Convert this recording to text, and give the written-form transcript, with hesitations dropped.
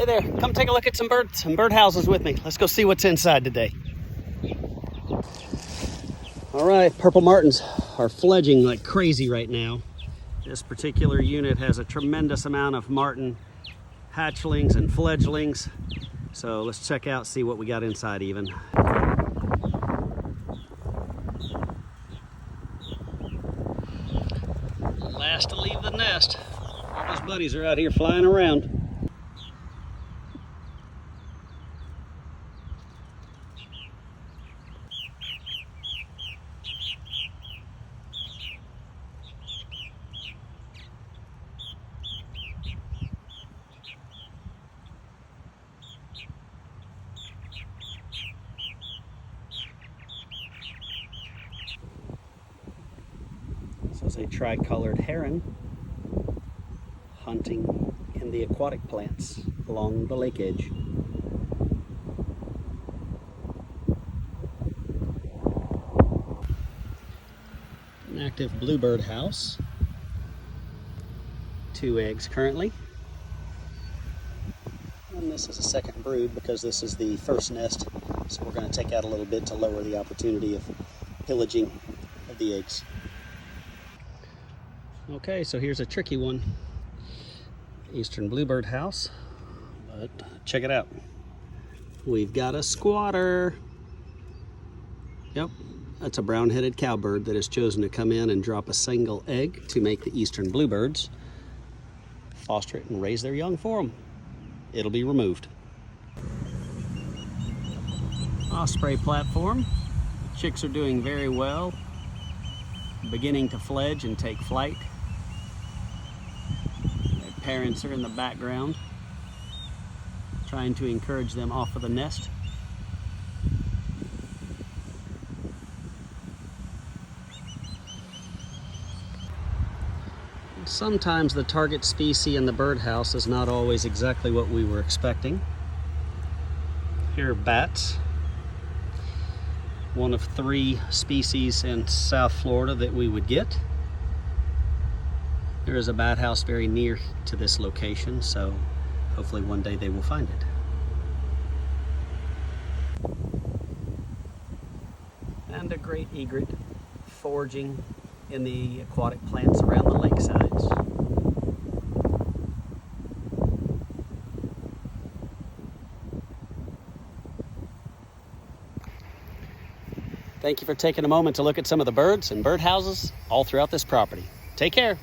Hey there, come take a look at some bird houses with me. Let's go see what's inside today. All right, purple martins are fledging like crazy right now. This particular unit has a tremendous amount of martin hatchlings and fledglings. So let's check out, see what we got inside even. Last to leave the nest. All those buddies are out here flying around. This is a tricolored heron hunting in the aquatic plants along the lake edge. An active bluebird house. 2 eggs currently. And this is a second brood because this is the first nest. So we're going to take out a little bit to lower the opportunity of pillaging of the eggs. Okay, so here's a tricky one. Eastern bluebird house, but check it out. We've got a squatter. Yep, that's a brown-headed cowbird that has chosen to come in and drop a single egg to make the eastern bluebirds foster it and raise their young for them. It'll be removed. Osprey platform. Chicks are doing very well, beginning to fledge and take flight. Parents are in the background trying to encourage them off of the nest. Sometimes the target species in the birdhouse is not always exactly what we were expecting. Here are bats, one of 3 species in South Florida that we would get. There is a bat house very near to this location, so hopefully one day they will find it. And a great egret foraging in the aquatic plants around the lakesides. Thank you for taking a moment to look at some of the birds and birdhouses all throughout this property. Take care.